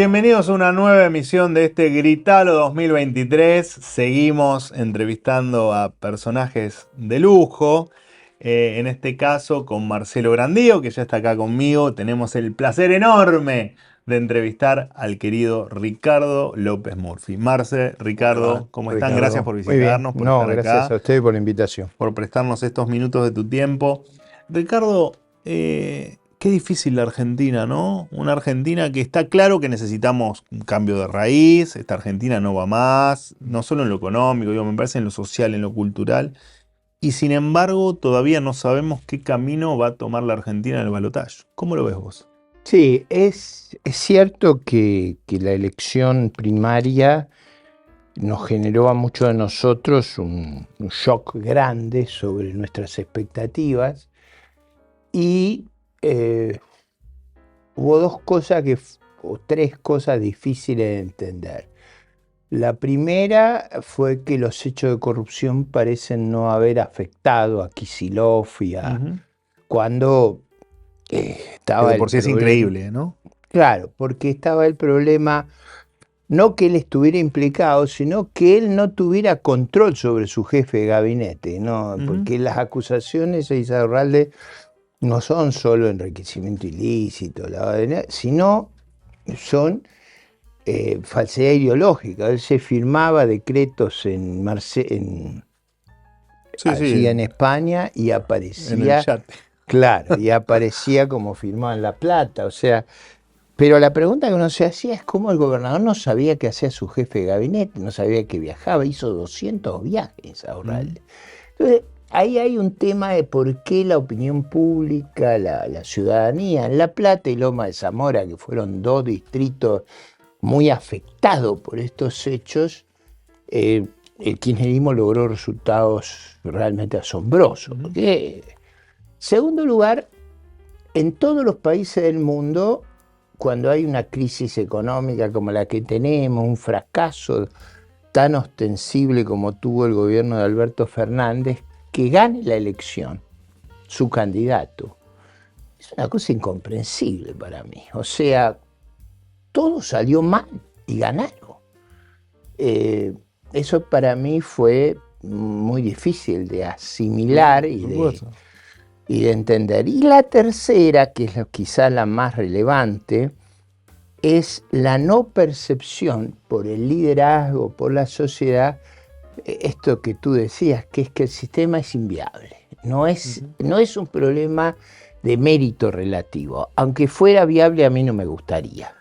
Bienvenidos a una nueva emisión de este Gritalo 2023. Seguimos entrevistando a personajes de lujo. En este caso con Marcelo Grandío, que ya está acá conmigo. Tenemos el placer enorme de entrevistar al querido Ricardo López Murphy. Marce, ¿Cómo le va, Ricardo, ¿cómo están? Gracias Ricardo? por Muy bien. visitarnos, por No, estar gracias acá, a usted por la invitación. por prestarnos estos minutos de tu tiempo. Ricardo, qué difícil la Argentina, ¿no? Una Argentina que está claro que necesitamos un cambio de raíz. Esta Argentina no va más, no solo en lo económico, digo, me parece en lo social, en lo cultural. Y sin embargo, todavía no sabemos qué camino va a tomar la Argentina en el balotaje. ¿Cómo lo ves vos? Sí, es cierto que la elección primaria nos generó a muchos de nosotros un shock grande sobre nuestras expectativas y hubo dos cosas o tres cosas difíciles de entender. La primera fue que los hechos de corrupción parecen no haber afectado a Kicillof y Ujú. cuando Que estaba de el por sí es problema. increíble, ¿no? Claro, porque estaba el problema, no que él estuviera implicado, sino que él no tuviera control sobre su jefe de gabinete, ¿no? Ujú. Porque las acusaciones a Insaurralde no son solo enriquecimiento ilícito, sino son falsedad ideológica. Él se firmaba decretos Sí, allí sí, en España y en el aparecía, chat. claro, y aparecía como firmado en La Plata, o sea. Pero la pregunta que uno se hacía es cómo el gobernador no sabía qué hacía su jefe de gabinete, no sabía que viajaba, hizo 200 viajes a Mm. Urralde. Entonces, ahí hay un tema de por qué la opinión pública, la ciudadanía en La Plata y Loma de Zamora, que fueron dos distritos muy afectados por estos hechos, el kirchnerismo logró resultados realmente asombrosos. Ujú. Porque, segundo lugar, en todos los países del mundo, cuando hay una crisis económica como la que tenemos, un fracaso tan ostensible como tuvo el gobierno de Alberto Fernández, que gane la elección su candidato, es una cosa incomprensible para mí. O sea, todo salió mal y ganaron. Eh, Eso para mí fue muy difícil de asimilar Por supuesto. y de entender. Y la tercera, que es quizá la más relevante, es la no percepción por el liderazgo, por la sociedad, esto que tú decías, que es que el sistema es inviable. Ujú. No es un problema de mérito relativo. Aunque fuera viable, a mí no me gustaría.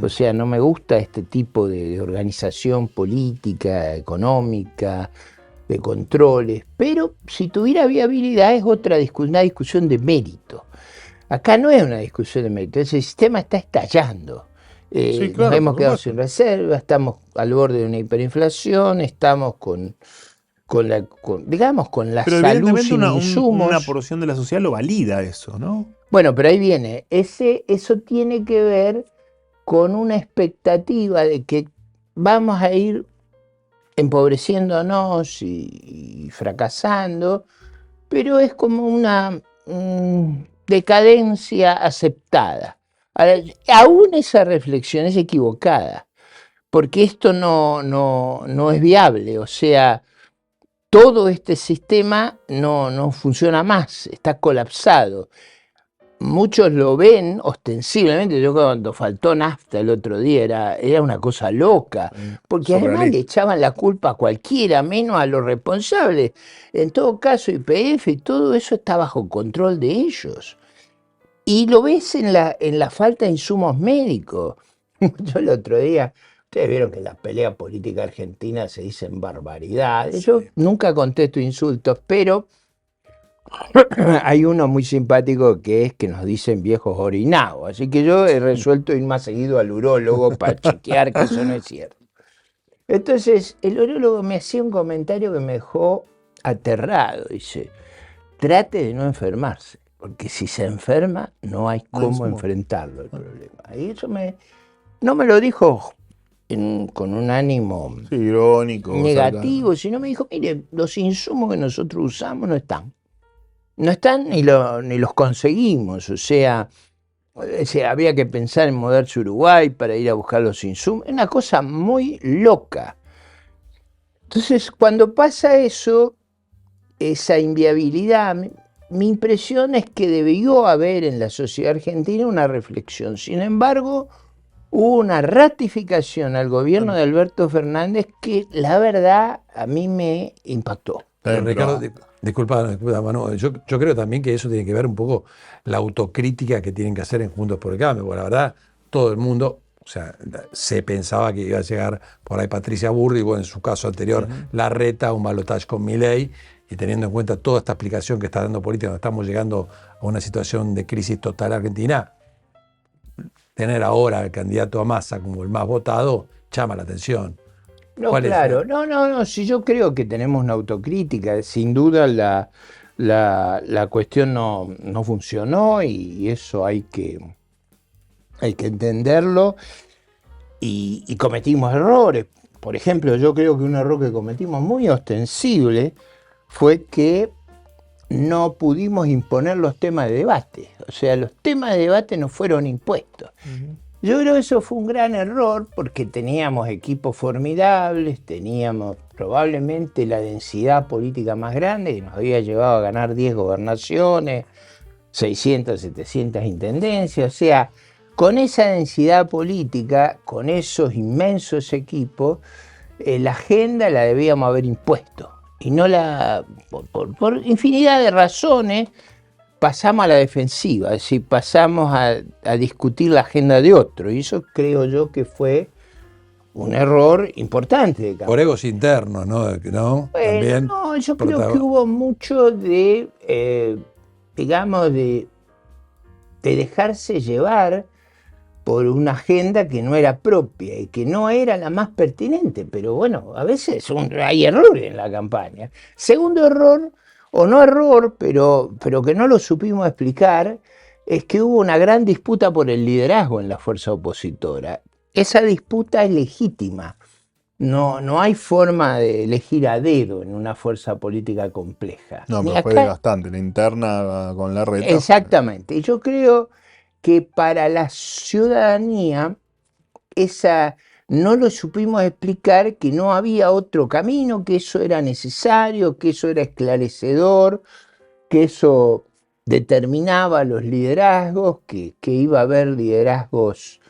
O Mm. sea, no me gusta este tipo de organización política, económica, de controles, pero si tuviera viabilidad es una discusión de mérito. Acá no es una discusión de mérito, ese sistema está estallando. Sí, Nos claro, hemos por quedado sin supuesto. reserva, estamos al borde de una hiperinflación, estamos digamos, con la Pero salud evidentemente sin una insumos. porción de la sociedad lo valida eso, ¿no? Bueno, pero ahí viene, eso tiene que ver con una expectativa de que vamos a ir empobreciéndonos y fracasando, pero es como una decadencia aceptada. Ahora, aún esa reflexión es equivocada, porque esto no es viable, o sea, todo este sistema no funciona más, está colapsado. Muchos lo ven ostensiblemente, yo cuando faltó nafta el otro día era una cosa loca, porque además le Surrealista. echaban la culpa a cualquiera, menos a los responsables. En todo caso, YPF y todo eso está bajo control de ellos. Y lo ves en la falta de insumos médicos. Yo el otro día, ustedes vieron que en la pelea política argentina se dicen barbaridades. Yo Sí. nunca contesto insultos, pero hay uno muy simpático que es que nos dicen viejos orinados, así que yo he resuelto ir más seguido al urólogo para chequear que eso no es cierto. Entonces, el urólogo me hacía un comentario que me dejó aterrado. Dice, trate de no enfermarse, porque si se enferma no hay No hay cómo insumos. enfrentarlo el problema. Y eso no me lo dijo con un ánimo Sí, irónico, sarcasmo. negativo, sino me dijo, mire, los insumos que nosotros usamos no están. No están ni los conseguimos, o sea, Había que pensar en mudarse a Uruguay para ir a buscar los insumos. Una cosa muy loca. Entonces, cuando pasa eso, esa inviabilidad, mi impresión es que debió haber en la sociedad argentina una reflexión. Sin embargo, hubo una ratificación al gobierno de Alberto Fernández que la verdad a mí me impactó. Pero Ricardo, disculpa Manu, yo creo también que eso tiene que ver un poco la autocrítica que tienen que hacer en Juntos por el Cambio, porque la verdad todo el mundo, o sea, se pensaba que iba a llegar por ahí Patricia Burri, o en su caso anterior Larreta, un balotaje con Milei, y teniendo en cuenta toda esta explicación que está dando política, donde estamos llegando a una situación de crisis total argentina, tener ahora al candidato a Massa como el más votado llama la atención. No, claro, no, si yo creo que tenemos una autocrítica, sin duda la cuestión no funcionó y eso hay que entenderlo y cometimos errores. Por ejemplo, yo creo que un error que cometimos muy ostensible fue que no pudimos imponer los temas de debate, o sea, los temas de debate nos fueron impuestos. Yo creo que eso fue un gran error porque teníamos equipos formidables, teníamos probablemente la densidad política más grande que nos había llevado a ganar 10 gobernaciones, 600, 700 intendencias. O sea, con esa densidad política, con esos inmensos equipos, la agenda la debíamos haber impuesto. Y no por infinidad de razones, pasamos a la defensiva, es decir, pasamos a discutir la agenda de otro, y eso creo yo que fue un error importante. Por egos internos, ¿no? También no, yo creo que hubo mucho digamos, de dejarse llevar por una agenda que no era propia y que no era la más pertinente, pero bueno, a veces hay errores en la campaña. Segundo error, o no error, pero que no lo supimos explicar, es que hubo una gran disputa por el liderazgo en la fuerza opositora. Esa disputa es legítima. No hay forma de elegir a dedo en una fuerza política compleja. No, pero fue desgastante, la interna con Larreta. Exactamente. Y yo creo que para la ciudadanía no lo supimos explicar, que no había otro camino, que eso era necesario, que eso era esclarecedor, que eso determinaba los liderazgos, que iba a haber liderazgos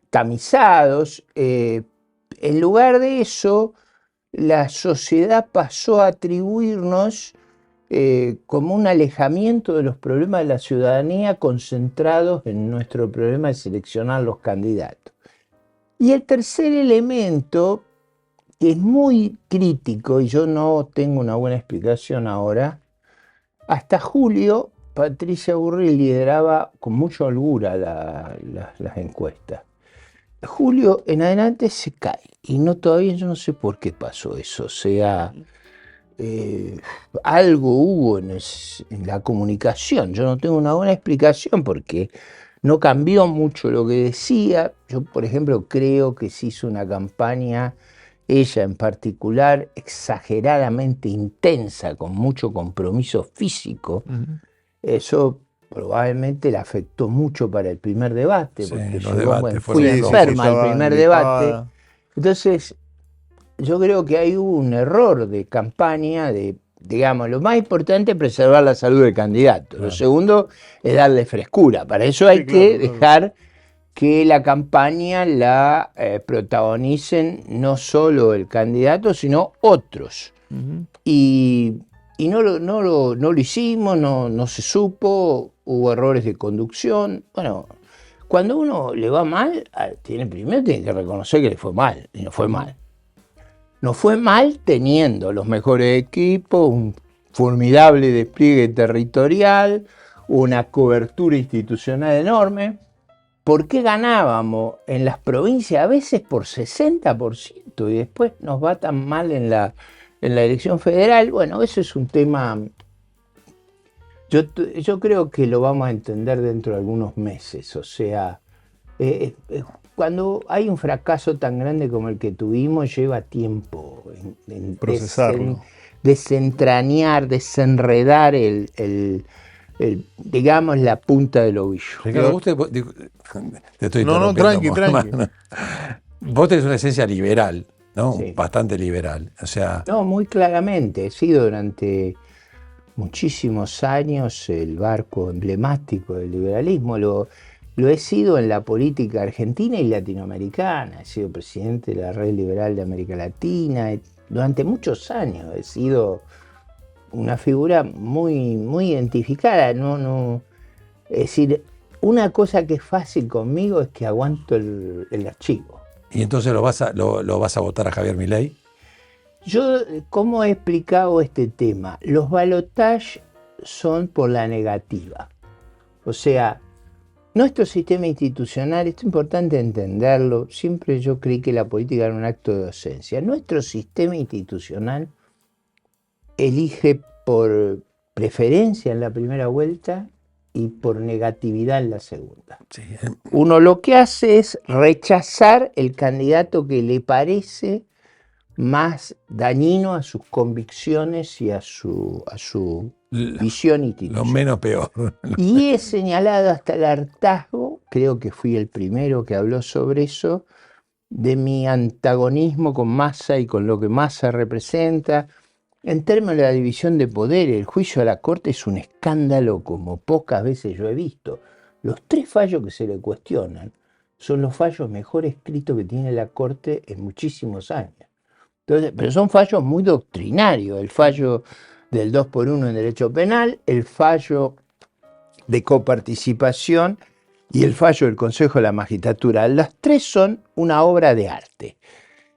tamizados. En lugar de eso, la sociedad pasó a atribuirnos como un alejamiento de los problemas de la ciudadanía concentrados en nuestro problema de seleccionar los candidatos. Y el tercer elemento, que es muy crítico, y yo no tengo una buena explicación ahora, hasta julio Patricia Burri lideraba con mucha holgura las encuestas. Julio en adelante se cae, y todavía yo no sé por qué pasó eso, o sea, algo hubo en la comunicación, yo no tengo una buena explicación porque no cambió mucho lo que decía. Yo, por ejemplo, creo que se hizo una campaña, ella en particular, exageradamente intensa, con mucho compromiso físico. Eso probablemente la afectó mucho para el primer debate, porque fui enferma al primer debate. Entonces, yo creo que ahí hubo un error de campaña, digamos, lo más importante es preservar la salud del candidato. Lo segundo es darle frescura. Para eso hay que dejar que la campaña la protagonicen no solo el candidato, sino otros. Y no lo hicimos, no se supo, hubo errores de conducción. Bueno, cuando uno le va mal, primero tiene que reconocer que le fue mal, y no fue mal. No fue mal teniendo los mejores equipos, un formidable despliegue territorial, una cobertura institucional enorme. ¿Por qué ganábamos en las provincias a veces por 60% y después nos va tan mal en la elección federal? Bueno, eso es un tema, yo creo que lo vamos a entender dentro de algunos meses. O sea, cuando hay un fracaso tan grande como el que tuvimos, lleva tiempo en procesarlo, desentrañar, desenredar digamos, la punta del ovillo. Ricardo, te estoy No, interrumpiendo, tranqui. hermano. Vos tenés una esencia liberal, ¿no? Sí. Bastante liberal. O sea, No, muy claramente. He sido durante muchísimos años el barco emblemático del liberalismo. Lo he sido en la política argentina y latinoamericana. He sido presidente de la Red Liberal de América Latina. Durante muchos años he sido una figura muy, muy identificada. Es decir, una cosa que es fácil conmigo es que aguanto el archivo. ¿y entonces lo vas a votar a Javier Milei? Yo, ¿cómo he explicado este tema? Los balotajes son por la negativa. O sea, nuestro sistema institucional, esto es importante entenderlo, siempre yo creí que la política era un acto de docencia. Nuestro sistema institucional elige por preferencia en la primera vuelta y por negatividad en la segunda. Sí. Uno lo que hace es rechazar el candidato que le parece más dañino a sus convicciones y a su visión Lo institucional. menos peor. Y he señalado hasta el hartazgo, creo que fui el primero que habló sobre eso, de mi antagonismo con Massa y con lo que Massa representa. En términos de la división de poderes, el juicio a la Corte es un escándalo como pocas veces yo he visto. Los 3 fallos que se le cuestionan son los fallos mejor escritos que tiene la Corte en muchísimos años. Entonces, pero son fallos muy doctrinarios, el fallo del 2x1 en derecho penal, el fallo de coparticipación y el fallo del Consejo de la Magistratura. Las 3 son una obra de arte.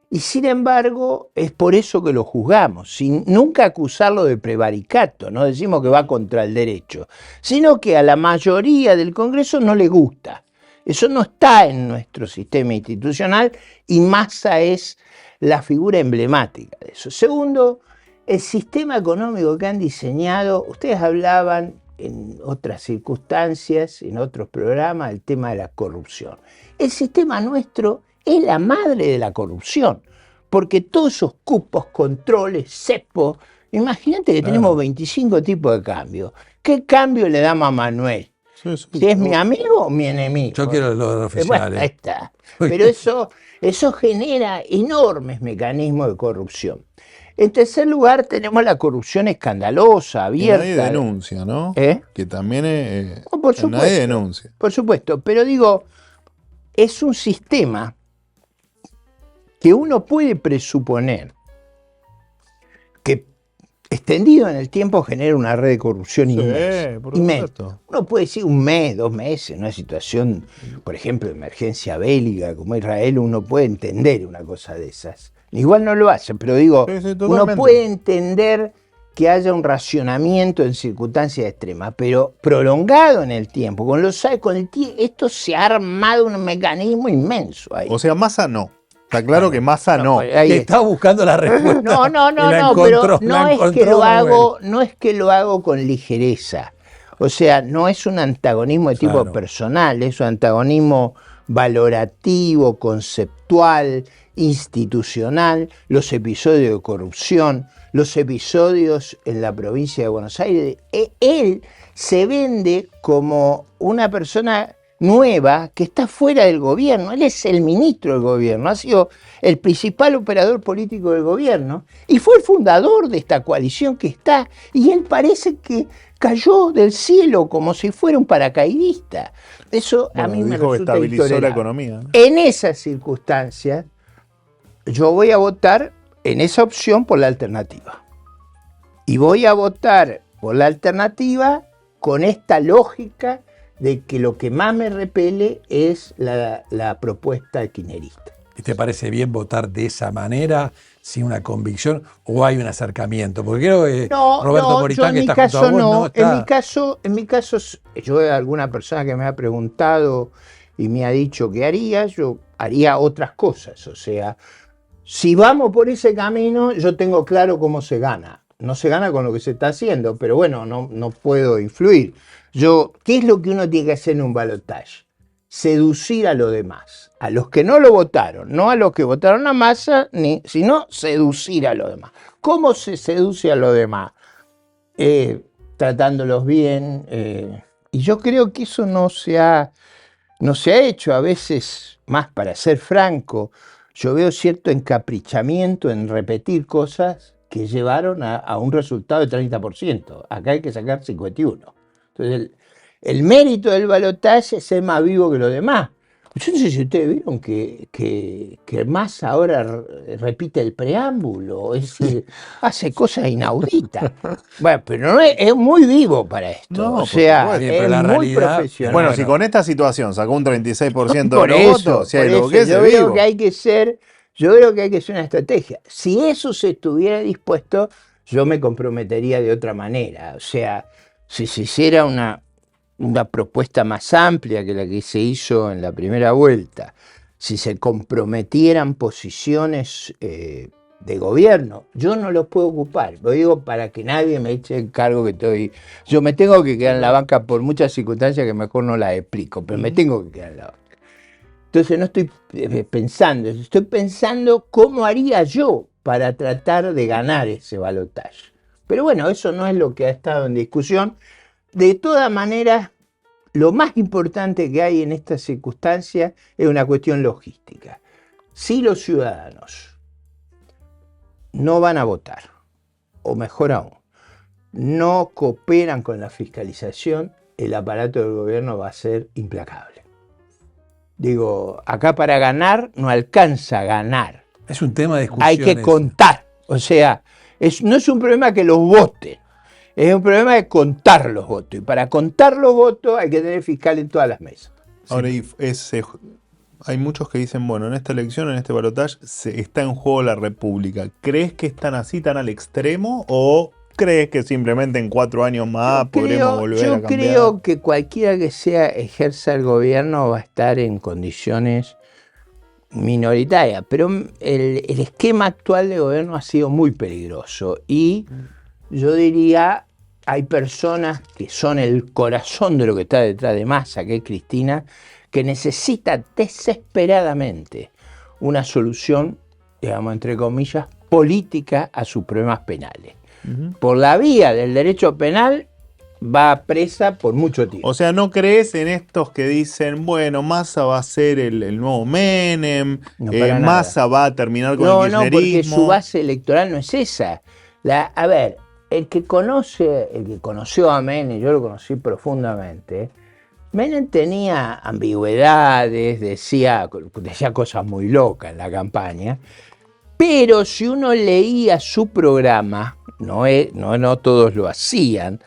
Y sin embargo, es por eso que lo juzgamos, sin nunca acusarlo de prevaricato, no decimos que va contra el derecho, sino que a la mayoría del Congreso no le gusta. Eso no está en nuestro sistema institucional y Massa es la figura emblemática de eso. Segundo, el sistema económico que han diseñado, ustedes hablaban en otras circunstancias, en otros programas, del tema de la corrupción. El sistema nuestro es la madre de la corrupción, porque todos esos cupos, controles, cepos, imagínate que tenemos 25 tipos de cambios. ¿Qué cambio le damos a Manuel? Sí. ¿Si es mi amigo o mi enemigo? Yo quiero los oficiales. Bueno, ahí está. Pero eso genera enormes mecanismos de corrupción. En tercer lugar, tenemos la corrupción escandalosa, Que abierta. nadie denuncia, ¿no? Que también No, por supuesto, nadie denuncia. Por supuesto, pero digo, es un sistema que uno puede presuponer que extendido en el tiempo genera una red de corrupción inmensa. por inmensa. supuesto. Uno puede decir 1 mes, 2 meses, en una situación, por ejemplo, de emergencia bélica como Israel, uno puede entender una cosa de esas. Igual no lo hace, pero digo, Sí, uno totalmente. puede entender que haya un racionamiento en circunstancias extremas, pero prolongado en el tiempo. Esto se ha armado un mecanismo inmenso ahí. O sea, Massa no. Está claro que Massa no. ahí Que está. está buscando la respuesta. No, y la pero encontró, no la es que encontró lo Manuel. hago, no es que lo hago con ligereza. O sea, no es un antagonismo de tipo Claro. personal, es un antagonismo valorativo, conceptual, institucional, los episodios de corrupción, los episodios en la provincia de Buenos Aires. Él se vende como una persona nueva que está fuera del gobierno. Él es el ministro del gobierno, ha sido el principal operador político del gobierno y fue el fundador de esta coalición que está, y él parece que cayó del cielo como si fuera un paracaidista. Eso a mí me dijo que resulta estabilizó la intolerable. economía, ¿no? En esas circunstancias, yo voy a votar en esa opción por la alternativa. Y voy a votar por la alternativa con esta lógica de que lo que más me repele es la propuesta kirchnerista. ¿Y te parece bien votar de esa manera, sin una convicción, o hay un acercamiento? Porque creo que Roberto Moritán, que está junto a vos, no está... En mi caso, yo alguna persona que me ha preguntado y me ha dicho qué haría, yo haría otras cosas. O sea, si vamos por ese camino, yo tengo claro cómo se gana. No se gana con lo que se está haciendo, pero bueno, no puedo influir. ¿Qué es lo que uno tiene que hacer en un balotaje? Seducir a los demás, a los que no lo votaron, no a los que votaron a Massa, sino seducir a los demás. ¿Cómo se seduce a los demás? tratándolos bien. Y yo creo que eso no se ha hecho. A veces, más para ser franco, yo veo cierto encaprichamiento en repetir cosas que llevaron a un resultado de 30%. Acá hay que sacar 51%. Entonces, el mérito del balotaje es ser más vivo que los demás. Yo no sé si ustedes vieron que Massa ahora repite el preámbulo, es decir, hace cosas inauditas. Bueno, pero no es muy vivo para esto. No, o por sea, supuesto. Pero es la muy realidad- profesional. Bueno, si con esta situación sacó un 36% de Por los eso, votos, si hay por algo eso, que es yo vivo. creo que hay que ser, yo creo que hay que ser una estrategia. Si eso se estuviera dispuesto, yo me comprometería de otra manera. O sea, si se hiciera una propuesta más amplia que la que se hizo en la primera vuelta, si se comprometieran posiciones de gobierno, yo no los puedo ocupar. Lo digo para que nadie me eche el cargo que estoy. Yo me tengo que quedar en la banca por muchas circunstancias que mejor no las explico, pero me tengo que quedar en la banca. Entonces no estoy pensando, estoy pensando cómo haría yo para tratar de ganar ese balotaje. Pero bueno, eso no es lo que ha estado en discusión. De todas maneras, lo más importante que hay en esta circunstancia es una cuestión logística. Si los ciudadanos no van a votar, o mejor aún, no cooperan con la fiscalización, el aparato del gobierno va a ser implacable. Digo, acá para ganar no alcanza a ganar. Es un tema de discusión. Hay que ese. contar. O sea, no es un problema que los voten. Es un problema de contar los votos. Y para contar los votos hay que tener fiscal en todas las mesas. Ahora, hay muchos que dicen, bueno, en esta elección, en este balotaje, está en juego la República. ¿Crees que están así, tan al extremo? ¿O crees que simplemente en 4 años más podremos volver a cambiar? Yo creo que cualquiera que ejerza el gobierno va a estar en condiciones minoritarias. Pero el esquema actual de gobierno ha sido muy peligroso. Y yo diría, hay personas que son el corazón de lo que está detrás de Massa, que es Cristina, que necesita desesperadamente una solución, digamos, entre comillas, política a sus problemas penales. Por la vía del derecho penal va presa por mucho tiempo. O sea, ¿no crees en estos que dicen, bueno, Massa va a ser el nuevo Menem, No, para Massa va a terminar con el No, kirchnerismo? porque su base electoral no es esa. A ver, el que conoció a Menem, yo lo conocí profundamente, Menem tenía ambigüedades, decía cosas muy locas en la campaña, pero si uno leía su programa, no todos lo hacían,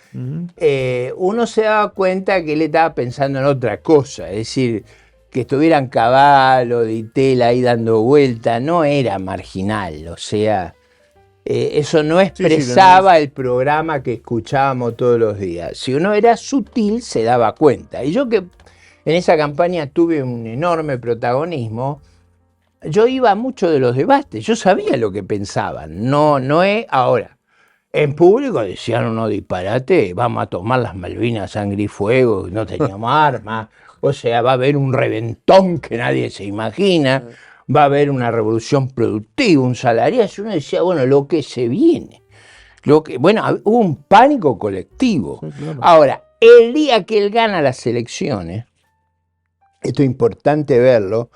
uno se daba cuenta que él estaba pensando en otra cosa, es decir, que estuvieran Cavallo, Di Tella ahí dando vuelta, no era marginal, o sea, eso no expresaba el programa que escuchábamos todos los días. Si uno era sutil, se daba cuenta. Y yo que en esa campaña tuve un enorme protagonismo, yo iba a muchos de los debates, yo sabía lo que pensaban, no es ahora. En público decían unos disparates, vamos a tomar las Malvinas sangre y fuego, no teníamos armas, o sea, va a haber un reventón que nadie se imagina, va a haber una revolución productiva, un salarial, y uno decía, bueno, lo que se viene. Hubo un pánico colectivo. Sí, claro. Ahora, el día que él gana las elecciones, esto es importante verlo,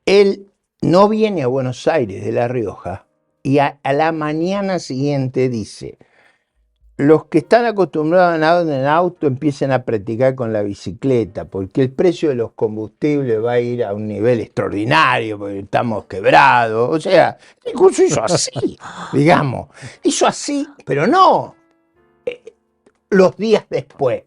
él no viene a Buenos Aires de La Rioja y a la mañana siguiente dice, los que están acostumbrados a andar en auto empiecen a practicar con la bicicleta, porque el precio de los combustibles va a ir a un nivel extraordinario, porque estamos quebrados. O sea, incluso hizo así, digamos. Hizo así, pero no los días después.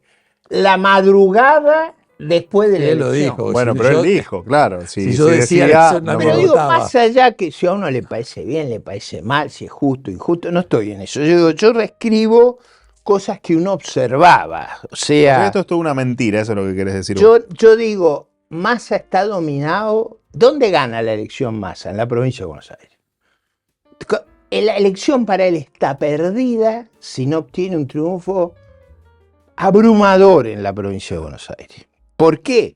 La madrugada después de la elección. Él lo dijo. Bueno, pero él dijo, claro. Si yo decía eso, no pero me digo, votaba. más allá que si a uno le parece bien, le parece mal, si es justo, injusto, no estoy en eso. Yo reescribo cosas que uno observaba. O sea, esto es toda una mentira, eso es lo que querés decir. Yo digo, Massa está dominado. ¿Dónde gana la elección Massa? En la provincia de Buenos Aires. La elección para él está perdida si no obtiene un triunfo abrumador en la provincia de Buenos Aires. ¿Por qué?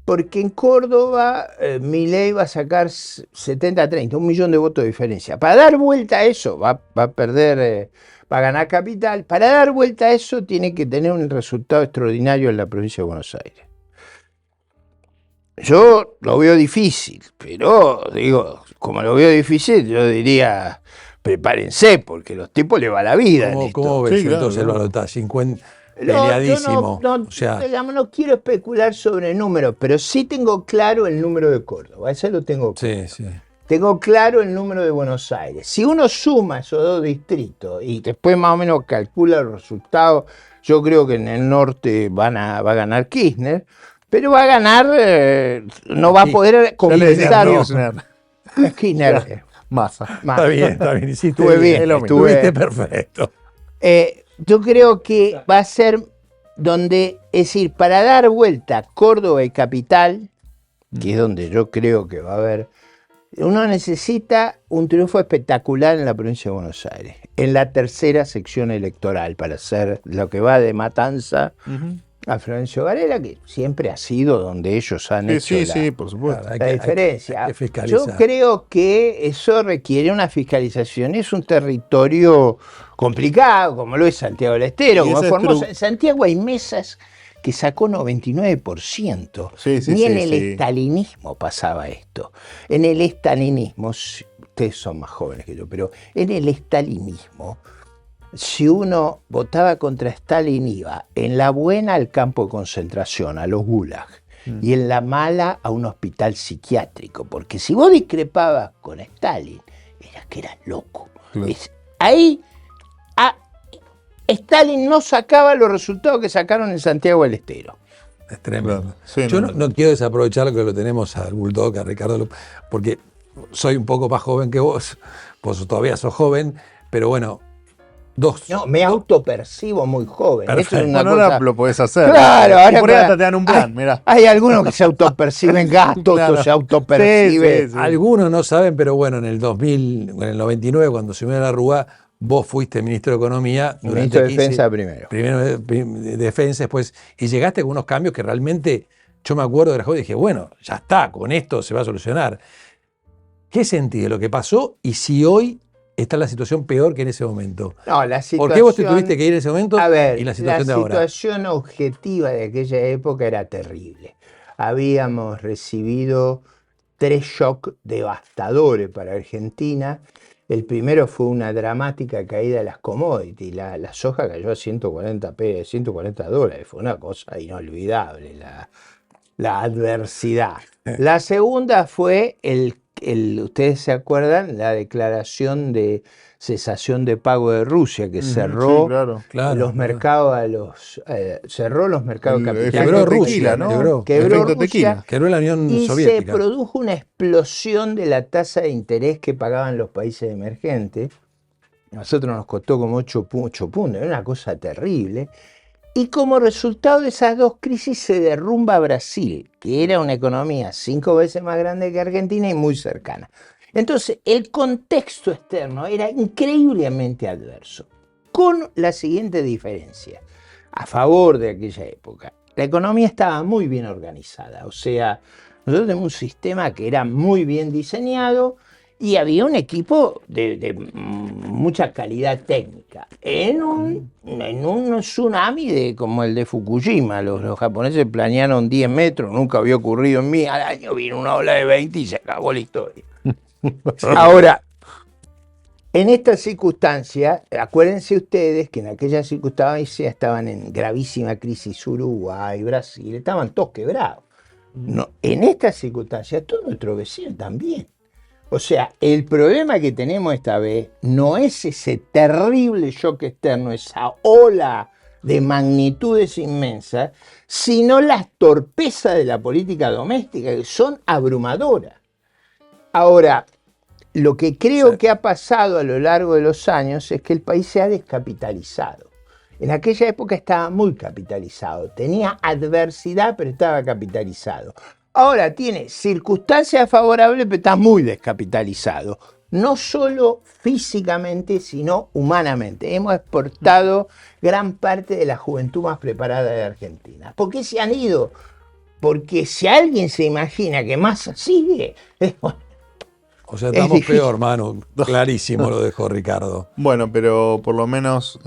porque en Córdoba Milei va a sacar 70-30, 1 millón de votos de diferencia. Para dar vuelta a eso, va a perder, va a ganar Capital. Para dar vuelta a eso tiene que tener un resultado extraordinario en la provincia de Buenos Aires. Yo lo veo difícil, pero digo, como lo veo difícil, yo diría, prepárense, porque los tipos les va la vida. ¿Cómo ves entonces el balotaje? 50, peleadísimo. O sea, digamos, no quiero especular sobre números, pero sí tengo claro el número de Córdoba, eso lo tengo claro. Sí. Tengo claro el número de Buenos Aires. Si uno suma esos 2 distritos y después más o menos calcula los resultados, yo creo que en el norte va a ganar Kirchner, pero va a ganar, no va a poder conquistar. Kirchner. Massa. Está bien. Estuve bien. Estuviste perfecto. Yo creo que va a ser donde, es decir, para dar vuelta Córdoba y Capital, que es donde yo creo que va a haber, uno necesita un triunfo espectacular en la provincia de Buenos Aires, en la tercera sección electoral, para hacer lo que va de Matanza a Florencio Varela, que siempre ha sido donde ellos han hecho por supuesto. la diferencia. Hay que fiscalizar. Yo creo que eso requiere una fiscalización. Es un territorio complicado, como lo es Santiago del Estero, como es Formosa. En Santiago hay mesas que sacó 99%. Ni en el estalinismo pasaba esto. En el estalinismo, ustedes son más jóvenes que yo, pero en el estalinismo, si uno votaba contra Stalin, iba en la buena al campo de concentración, a los gulag, y en la mala a un hospital psiquiátrico, porque si vos discrepabas con Stalin, era que eras loco. Claro. Ahí Stalin no sacaba los resultados que sacaron en Santiago del Estero. Es tremendo. Claro. Sí, yo no quiero desaprovechar lo que lo tenemos al Bulldog, a Ricardo, porque soy un poco más joven que vos todavía sos joven, pero bueno, No, me autopercibo muy joven. Perfecto. Eso es una Ahora cosa... lo podés hacer. Claro, ahora por ahí hasta te dan un plan, mirá. Hay algunos que se autoperciben gastos, Claro. se autoperciben. Sí. Algunos no saben, pero bueno, en el 2000, en el 99, cuando se unió la Rúa, vos fuiste ministro de Economía. Ministro de Defensa primero. Primero de Defensa, después. Y llegaste con unos cambios que realmente, yo me acuerdo de la joven y dije, bueno, ya está, con esto se va a solucionar. ¿Qué sentí de lo que pasó y si hoy está la situación peor que en ese momento? No, la situación... ¿Por qué vos te tuviste que ir en ese momento A ver, y la situación de ahora? La situación objetiva de aquella época era terrible. Habíamos recibido 3 shocks devastadores para Argentina. El primero fue una dramática caída de las commodities. La soja cayó a $140. Fue una cosa inolvidable, la adversidad. La segunda fue ustedes se acuerdan, la declaración de cesación de pago de Rusia, que cerró los mercados cerró los mercados capitales. Quebró Rusia, ¿no? Quebró Rusia. Quebró la Unión y Soviética. Se produjo una explosión de la tasa de interés que pagaban los países emergentes. A nosotros nos costó como 8 puntos, era una cosa terrible. Y como resultado de esas 2 crisis se derrumba Brasil, que era una economía 5 veces más grande que Argentina y muy cercana. Entonces, el contexto externo era increíblemente adverso, con la siguiente diferencia, a favor de aquella época. La economía estaba muy bien organizada, o sea, nosotros tenemos un sistema que era muy bien diseñado, y había un equipo de mucha calidad técnica. En un tsunami como el de Fukushima, los japoneses planearon 10 metros, nunca había ocurrido en mí. Al año vino una ola de 20 y se acabó la historia. Ahora, en esta circunstancia, acuérdense ustedes que en aquella circunstancia estaban en gravísima crisis Uruguay, Brasil, estaban todos quebrados. No, en esta circunstancia, todos nuestros vecinos también. O sea, el problema que tenemos esta vez no es ese terrible shock externo, esa ola de magnitudes inmensas, sino las torpezas de la política doméstica, que son abrumadoras. Ahora, lo que creo que ha pasado a lo largo de los años es que el país se ha descapitalizado. En aquella época estaba muy capitalizado, tenía adversidad, pero estaba capitalizado. Ahora tiene circunstancias favorables, pero está muy descapitalizado. No solo físicamente, sino humanamente. Hemos exportado gran parte de la juventud más preparada de Argentina. ¿Por qué se han ido? porque si alguien se imagina que Massa sigue, O sea, estamos difícil. peor, Manu. Clarísimo lo dejó Ricardo. Bueno, pero por lo menos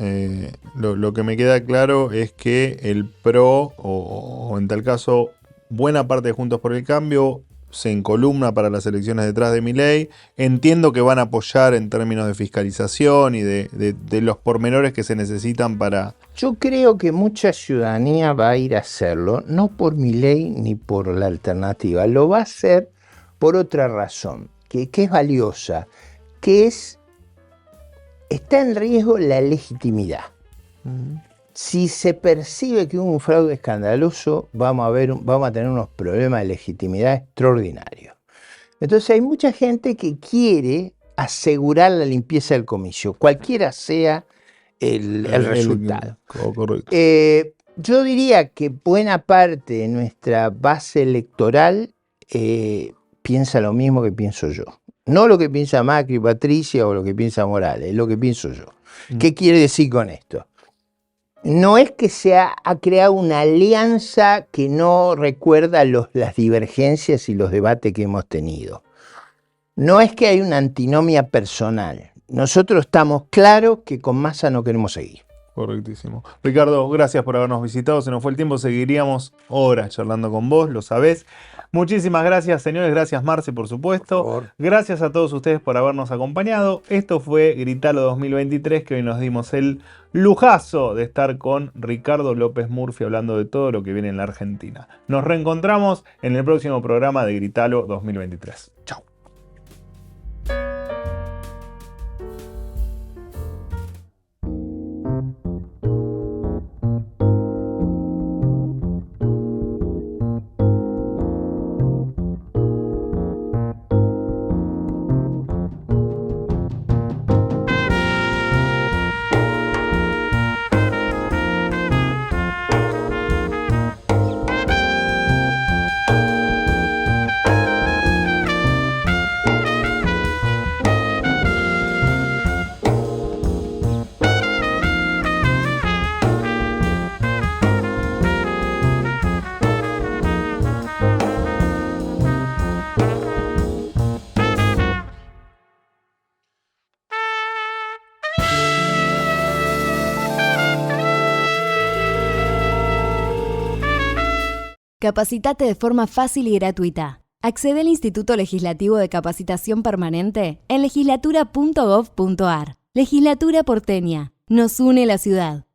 lo que me queda claro es que el PRO, o en tal caso, buena parte de Juntos por el Cambio, se encolumna para las elecciones detrás de Milei. Entiendo que van a apoyar en términos de fiscalización y de los pormenores que se necesitan para... Yo creo que mucha ciudadanía va a ir a hacerlo, no por Milei ni por la alternativa, lo va a hacer por otra razón, que es valiosa, que está en riesgo la legitimidad. Si se percibe que hubo un fraude escandaloso, vamos a tener unos problemas de legitimidad extraordinarios. Entonces hay mucha gente que quiere asegurar la limpieza del comicio, cualquiera sea el resultado. Correcto. Yo diría que buena parte de nuestra base electoral piensa lo mismo que pienso yo. No lo que piensa Macri, Patricia o lo que piensa Morales, es lo que pienso yo. ¿Qué quiere decir con esto? No es que se ha creado una alianza que no recuerda las divergencias y los debates que hemos tenido. No es que hay una antinomia personal. Nosotros estamos claros que con Massa no queremos seguir. Correctísimo. Ricardo, gracias por habernos visitado. Se nos fue el tiempo, seguiríamos horas charlando con vos, lo sabés. Muchísimas gracias, señores. Gracias, Marce, por supuesto. Por favor. Gracias a todos ustedes por habernos acompañado. Esto fue Gritalo 2023, que hoy nos dimos el lujazo de estar con Ricardo López Murphy hablando de todo lo que viene en la Argentina. Nos reencontramos en el próximo programa de Gritalo 2023. Chau. Capacitate de forma fácil y gratuita. Accede al Instituto Legislativo de Capacitación Permanente en legislatura.gov.ar. Legislatura porteña. Nos une la ciudad.